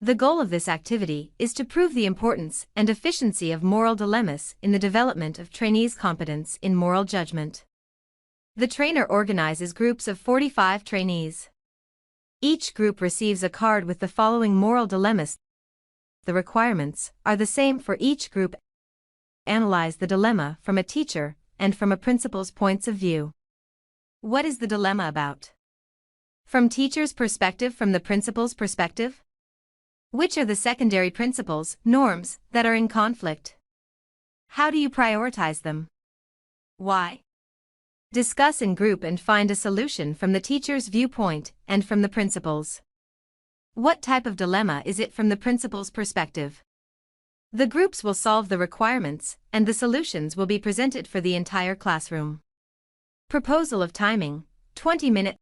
The goal of this activity is to prove the importance and efficiency of moral dilemmas in the development of trainees' competence in moral judgment. The trainer organizes groups of 45 trainees. Each group receives a card with the following moral dilemmas. The requirements are the same for each group. Analyze the dilemma from a teacher and from a principal's points of view. What is the dilemma about? From teacher's perspective, from the principal's perspective? Which are the secondary principles, norms, that are in conflict? How do you prioritize them? Why? Discuss in group and find a solution from the teacher's viewpoint and from the principal's. What type of dilemma is it from the principal's perspective? The groups will solve the requirements, and the solutions will be presented for the entire classroom. Proposal of timing, 20-minute.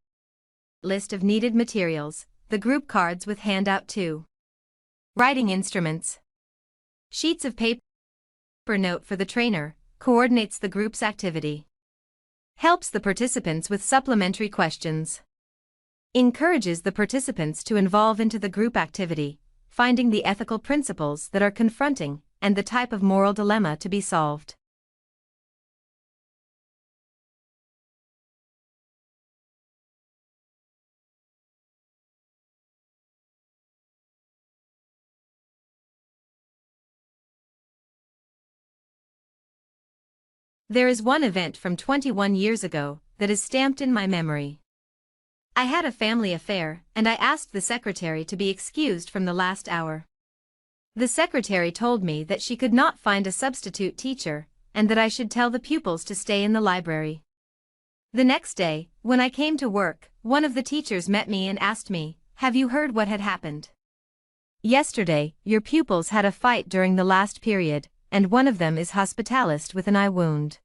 List of needed materials, the group cards with handout 2. Writing instruments. Sheets of paper. Note for the trainer, coordinates the group's activity. Helps the participants with supplementary questions. Encourages the participants to involve into the group activity, finding the ethical principles that are confronting and the type of moral dilemma to be solved. There is one event from 21 years ago that is stamped in my memory. I had a family affair, and I asked the secretary to be excused from the last hour. The secretary told me that she could not find a substitute teacher, and that I should tell the pupils to stay in the library. The next day, when I came to work, one of the teachers met me and asked me, "Have you heard what had happened? Yesterday, your pupils had a fight during the last period, and one of them is hospitalized with an eye wound."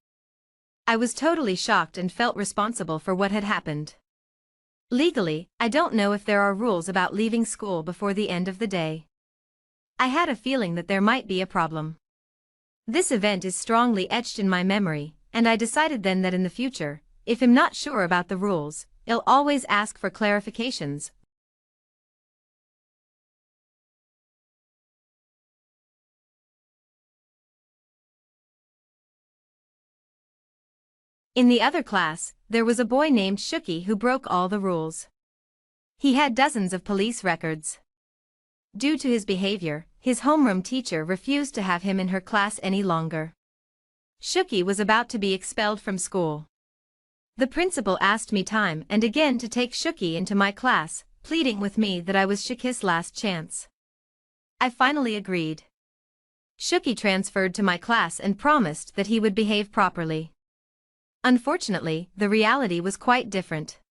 I was totally shocked and felt responsible for what had happened. Legally, I don't know if there are rules about leaving school before the end of the day. I had a feeling that there might be a problem. This event is strongly etched in my memory, and I decided then that in the future, if I'm not sure about the rules, I'll always ask for clarifications. In the other class, there was a boy named Shuki who broke all the rules. He had dozens of police records. Due to his behavior, his homeroom teacher refused to have him in her class any longer. Shuki was about to be expelled from school. The principal asked me time and again to take Shuki into my class, pleading with me that I was Shuki's last chance. I finally agreed. Shuki transferred to my class and promised that he would behave properly. Unfortunately, the reality was quite different.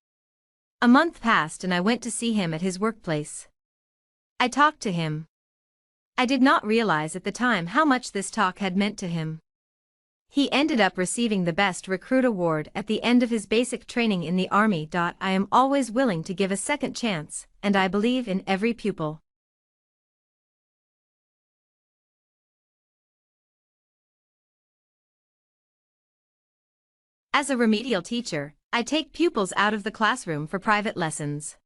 A month passed and I went to see him at his workplace. I talked to him. I did not realize at the time how much this talk had meant to him. He ended up receiving the Best Recruit Award at the end of his basic training in the Army. I am always willing to give a second chance, and I believe in every pupil. As a remedial teacher, I take pupils out of the classroom for private lessons.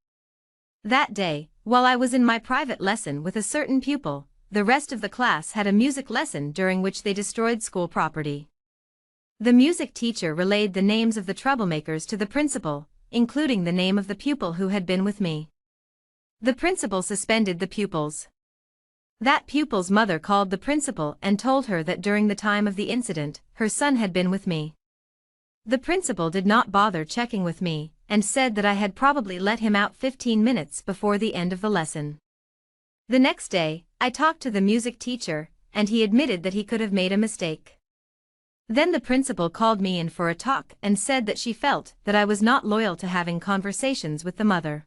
That day, while I was in my private lesson with a certain pupil, the rest of the class had a music lesson during which they destroyed school property. The music teacher relayed the names of the troublemakers to the principal, including the name of the pupil who had been with me. The principal suspended the pupils. That pupil's mother called the principal and told her that during the time of the incident, her son had been with me. The principal did not bother checking with me, and said that I had probably let him out 15 minutes before the end of the lesson. The next day, I talked to the music teacher, and he admitted that he could have made a mistake. Then the principal called me in for a talk and said that she felt that I was not loyal to having conversations with the mother.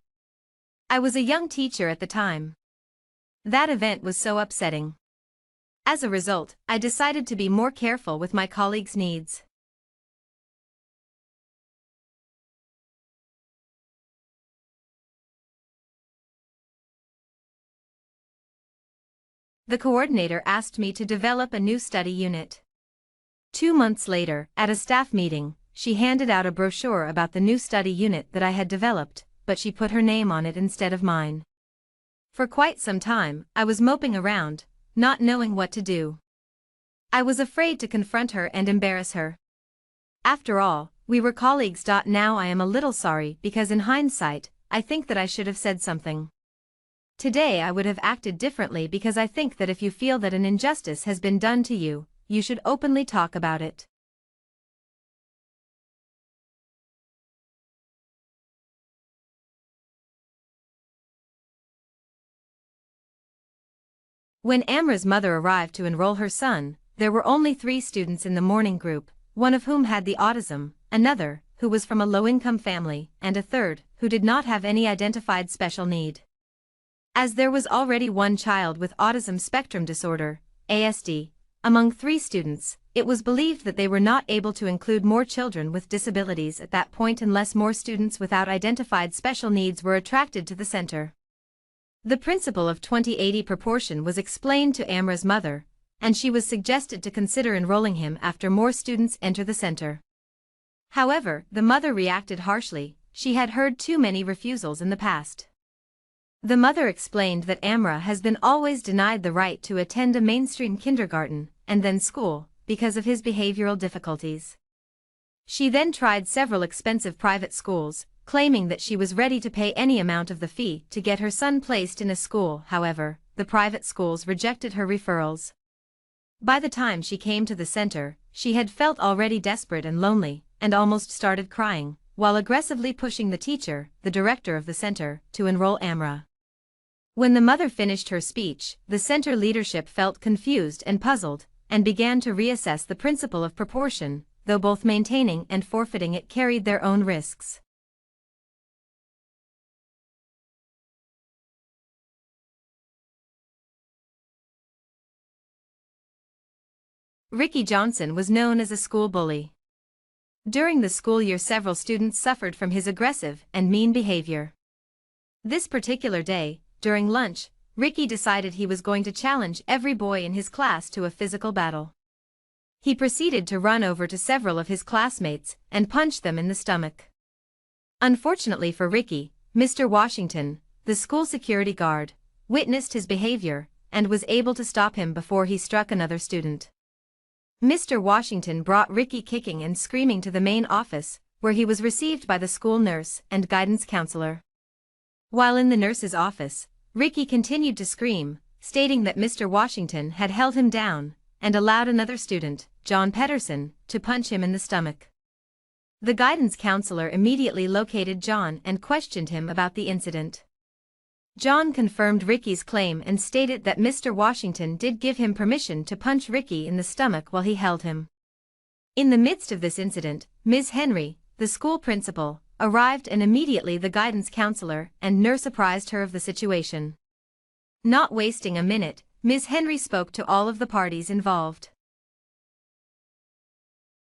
I was a young teacher at the time. That event was so upsetting. As a result, I decided to be more careful with my colleagues' needs. The coordinator asked me to develop a new study unit. 2 months later, at a staff meeting, she handed out a brochure about the new study unit that I had developed, but she put her name on it instead of mine. For quite some time, I was moping around, not knowing what to do. I was afraid to confront her and embarrass her. After all, we were colleagues. Now I am a little sorry because in hindsight, I think that I should have said something. Today I would have acted differently because I think that if you feel that an injustice has been done to you, you should openly talk about it. When Amra's mother arrived to enroll her son, there were only 3 students in the morning group, one of whom had the autism, another, who was from a low-income family, and a third, who did not have any identified special need. As there was already one child with autism spectrum disorder, ASD, among 3 students, it was believed that they were not able to include more children with disabilities at that point unless more students without identified special needs were attracted to the center. The principle of 20/80 proportion was explained to Amra's mother, and she was suggested to consider enrolling him after more students enter the center. However, the mother reacted harshly. She had heard too many refusals in the past. The mother explained that Amra has been always denied the right to attend a mainstream kindergarten and then school because of his behavioral difficulties. She then tried several expensive private schools, claiming that she was ready to pay any amount of the fee to get her son placed in a school. However, the private schools rejected her referrals. By the time she came to the center, she had felt already desperate and lonely, and almost started crying, while aggressively pushing the teacher, the director of the center, to enroll Amra. When the mother finished her speech, the center leadership felt confused and puzzled, and began to reassess the principle of proportion, though both maintaining and forfeiting it carried their own risks. Ricky Johnson was known as a school bully. During the school year, several students suffered from his aggressive and mean behavior. This particular day, during lunch, Ricky decided he was going to challenge every boy in his class to a physical battle. He proceeded to run over to several of his classmates and punch them in the stomach. Unfortunately for Ricky, Mr. Washington, the school security guard, witnessed his behavior and was able to stop him before he struck another student. Mr. Washington brought Ricky kicking and screaming to the main office, where he was received by the school nurse and guidance counselor. While in the nurse's office, Ricky continued to scream, stating that Mr. Washington had held him down and allowed another student, John Pedersen, to punch him in the stomach. The guidance counselor immediately located John and questioned him about the incident. John confirmed Ricky's claim and stated that Mr. Washington did give him permission to punch Ricky in the stomach while he held him. In the midst of this incident, Ms. Henry, the school principal, arrived, and immediately the guidance counselor and nurse apprised her of the situation. Not wasting a minute, Ms. Henry spoke to all of the parties involved.